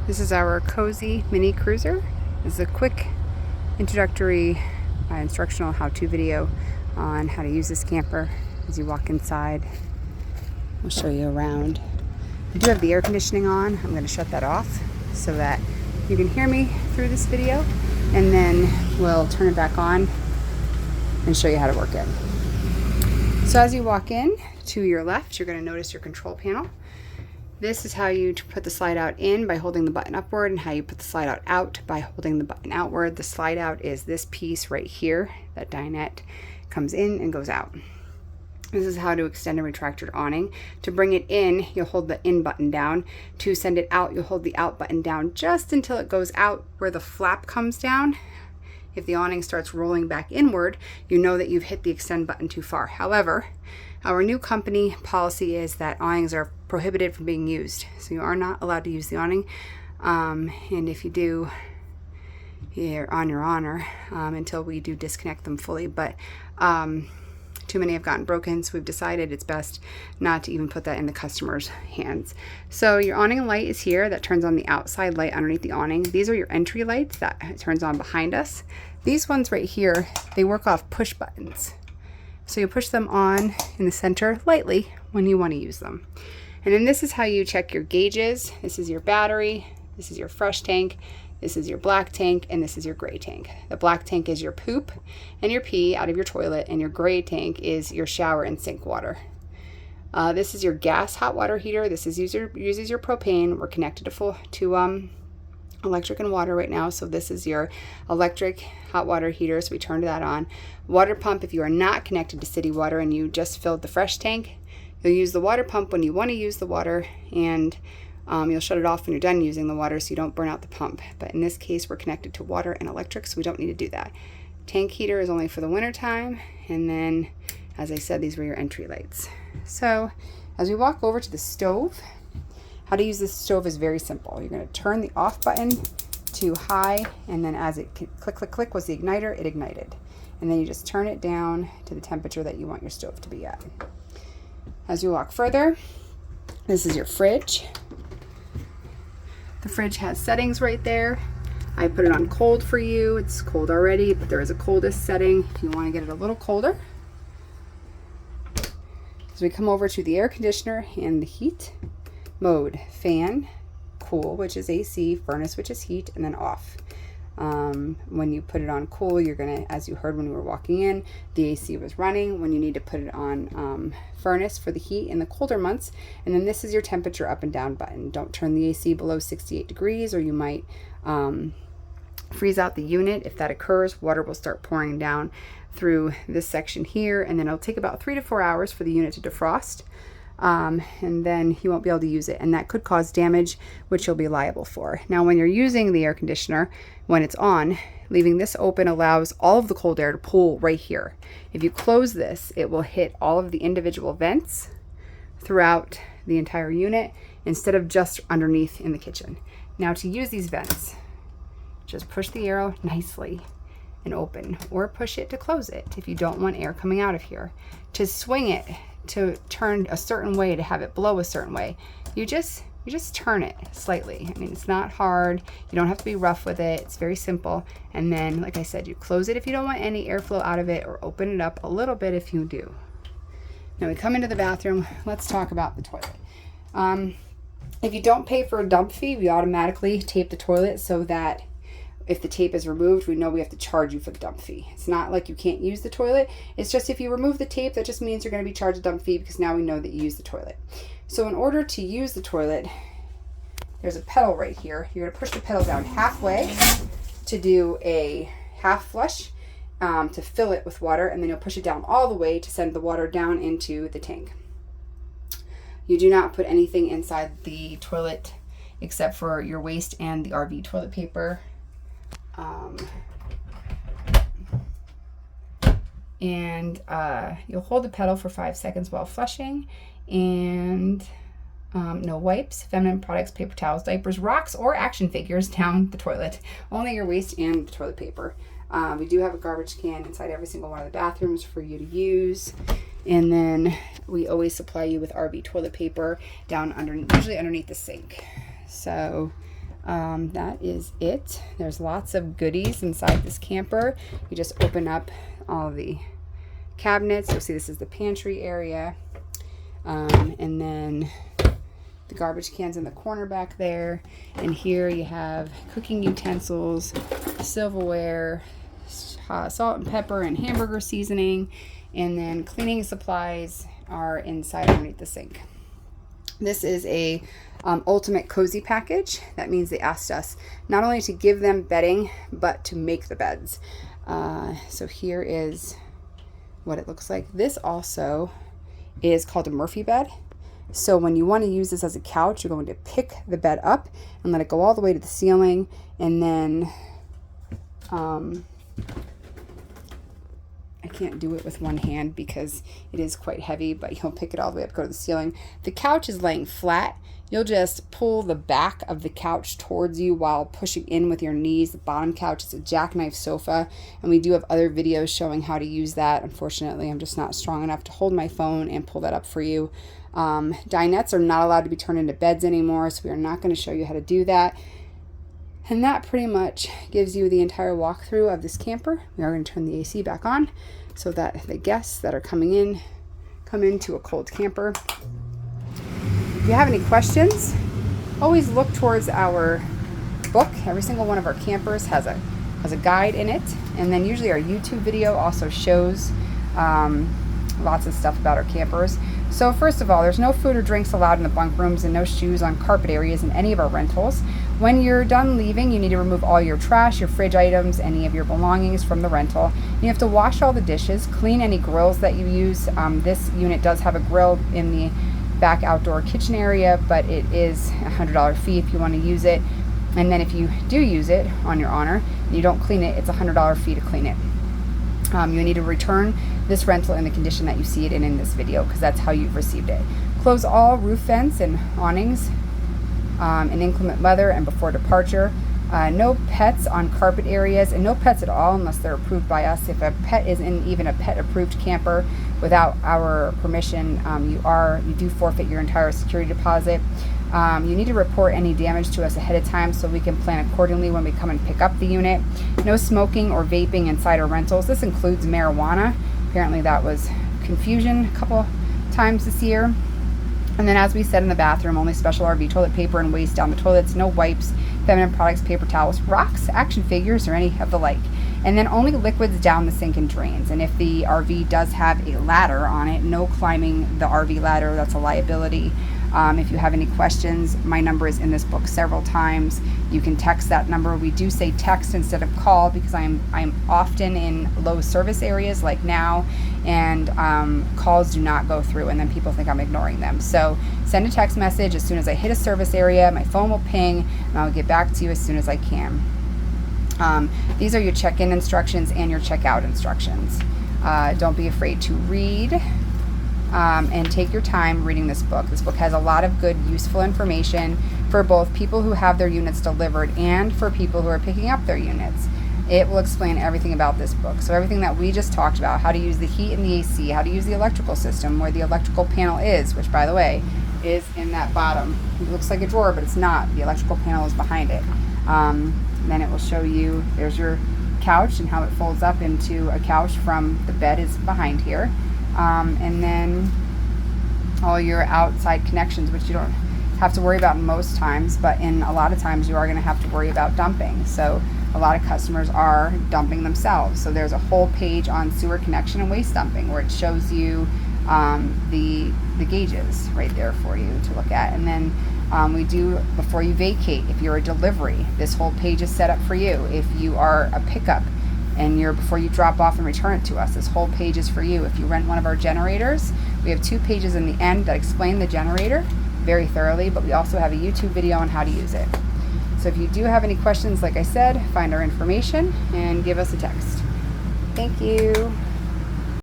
This is our cozy mini cruiser. This is a quick introductory instructional how-to video on how to use this camper as you walk inside. I'll show you around. I do have the air conditioning on. I'm going to shut that off so that you can hear me through this video, and then we'll turn it back on and show you how to work it. So as you walk in, to your left, you're going to notice your control panel. This is how you put the slide out in by holding the button upward, and how you put the slide out by holding the button outward. The slide out is this piece right here. That dinette comes in and goes out. This is how to extend and retract your awning. To bring it in, you'll hold the in button down. To send it out, you'll hold the out button down just until it goes out where the flap comes down. If the awning starts rolling back inward, you know that you've hit the extend button too far. However, our new company policy is that awnings are prohibited from being used. So you are not allowed to use the awning. And if you do, you're on your honor until we do disconnect them fully. But too many have gotten broken, so we've decided it's best not to even put that in the customer's hands. So your awning light is here. That turns on the outside light underneath the awning. These are your entry lights that turns on behind us. These ones right here, they work off push buttons. So you push them on in the center lightly when you want to use them. And then this is how you check your gauges. This is your battery, this is your fresh tank, this is your black tank, and this is your gray tank. The black tank is your poop and your pee out of your toilet, and your gray tank is your shower and sink water. This is your gas hot water heater. This is uses your propane. We're connected to electric and water right now, so this is your electric hot water heater, so we turned that on. Water pump, if you are not connected to city water and you just filled the fresh tank, you'll use the water pump when you want to use the water, and you'll shut it off when you're done using the water so you don't burn out the pump. But in this case, we're connected to water and electric, so we don't need to do that. Tank heater is only for the winter time, and then, as I said, these were your entry lights. So as we walk over to the stove, how to use this stove is very simple. You're going to turn the off button to high, and then as it click, click, click was the igniter, it ignited. And then you just turn it down to the temperature that you want your stove to be at. As you walk further, this is your fridge. The fridge has settings right there. I put it on cold for you. It's cold already, but there is a coldest setting if you want to get it a little colder. As we come over to the air conditioner and the heat mode, fan, cool, which is AC, furnace, which is heat, and then off. When you put it on cool, you're gonna, as you heard when we were walking in, the AC was running. When you need to put it on furnace for the heat in the colder months. And then this is your temperature up and down button. Don't turn the AC below 68 degrees or you might freeze out the unit. If that occurs, water will start pouring down through this section here, and then it'll take about 3 to 4 hours for the unit to defrost. And then you won't be able to use it, and that could cause damage, which you'll be liable for. Now, when you're using the air conditioner, when it's on, leaving this open allows all of the cold air to pool right here. If you close this, it will hit all of the individual vents throughout the entire unit instead of just underneath in the kitchen. Now, to use these vents, just push the arrow nicely and open, or push it to close it if you don't want air coming out of here. To swing it, to turn a certain way, to have it blow a certain way, you just turn it slightly. I mean, it's not hard. You don't have to be rough with it. It's very simple. And then, like I said, you close it if you don't want any airflow out of it, or open it up a little bit if you do. Now we come into the bathroom. Let's talk about the toilet. If you don't pay for a dump fee, we automatically tape the toilet so that if the tape is removed, we know we have to charge you for the dump fee. It's not like you can't use the toilet. It's just if you remove the tape, that just means you're going to be charged a dump fee because now we know that you use the toilet. So in order to use the toilet, there's a pedal right here. You're going to push the pedal down halfway to do a half flush, to fill it with water, and then you'll push it down all the way to send the water down into the tank. You do not put anything inside the toilet except for your waste and the RV toilet paper. You'll hold the pedal for 5 seconds while flushing, and no wipes, feminine products, paper towels, diapers, rocks, or action figures down the toilet. Only your waste and the toilet paper. We do have a garbage can inside every single one of the bathrooms for you to use. And then we always supply you with RV toilet paper down usually underneath the sink. So That is it. There's lots of goodies inside this camper. You just open up all the cabinets. You'll see this is the pantry area. And then the garbage cans in the corner back there. And here you have cooking utensils, silverware, salt and pepper and hamburger seasoning. And then cleaning supplies are inside underneath the sink. This is a ultimate cozy package. That means they asked us not only to give them bedding, but to make the beds. So here is what it looks like. This also is called a Murphy bed. So when you want to use this as a couch, you're going to pick the bed up and let it go all the way to the ceiling, and then I can't do it with one hand because it is quite heavy, but you'll pick it all the way up, go to the ceiling. The couch is laying flat. You'll just pull the back of the couch towards you while pushing in with your knees. The bottom couch is a jackknife sofa, and we do have other videos showing how to use that. Unfortunately, I'm just not strong enough to hold my phone and pull that up for you. Dinettes are not allowed to be turned into beds anymore, so we are not going to show you how to do that. And that pretty much gives you the entire walkthrough of this camper. We are going to turn the AC back on so that the guests that are coming in come into a cold camper. If you have any questions, always look towards our book. Every single one of our campers has a guide in it, and then usually our YouTube video also shows lots of stuff about our campers. So first of all, there's no food or drinks allowed in the bunk rooms and no shoes on carpet areas in any of our rentals. When you're done leaving, you need to remove all your trash, your fridge items, any of your belongings from the rental. You have to wash all the dishes, clean any grills that you use. This unit does have a grill in the back outdoor kitchen area, but it is a $100 fee if you want to use it. And then if you do use it on your honor and you don't clean it, it's a $100 fee to clean it. You need to return this rental in the condition that you see it in this video, because that's how you've received it. Close all roof vents and awnings in inclement weather and before departure. No pets on carpet areas, and no pets at all unless they're approved by us. If a pet is in even a pet approved camper without our permission, you do forfeit your entire security deposit. You need to report any damage to us ahead of time so we can plan accordingly when we come and pick up the unit. No smoking or vaping inside our rentals. This includes marijuana. Apparently that was confusion a couple times this year. And then, as we said, in the bathroom, only special RV toilet paper and waste down the toilets. No wipes, feminine products, paper towels, rocks, action figures, or any of the like. And then only liquids down the sink and drains. And if the RV does have a ladder on it, no climbing the RV ladder. That's a liability. If you have any questions, my number is in this book several times. You can text that number. We do say text instead of call because I'm often in low service areas like now, and calls do not go through, and then people think I'm ignoring them. So send a text message as soon as I hit a service area. My phone will ping, and I'll get back to you as soon as I can. These are your check-in instructions and your check-out instructions. Don't be afraid to read. And take your time reading this book. This book has a lot of good, useful information for both people who have their units delivered and for people who are picking up their units. It will explain everything about this book. So everything that we just talked about, how to use the heat and the AC, how to use the electrical system, where the electrical panel is, which, by the way, is in that bottom. It looks like a drawer, but it's not. The electrical panel is behind it. Then it will show you, there's your couch and how it folds up into a couch from the bed is behind here. And then all your outside connections, which you don't have to worry about most times, but in a lot of times you are going to have to worry about dumping. So a lot of customers are dumping themselves. So there's a whole page on sewer connection and waste dumping where it shows you the gauges right there for you to look at. And then we do, before you vacate, if you're a delivery, this whole page is set up for you. If you are a pickup, and before you drop off and return it to us, this whole page is for you. If you rent one of our generators, we have 2 pages in the end that explain the generator very thoroughly, but we also have a YouTube video on how to use it. So if you do have any questions, like I said, find our information and give us a text. Thank you.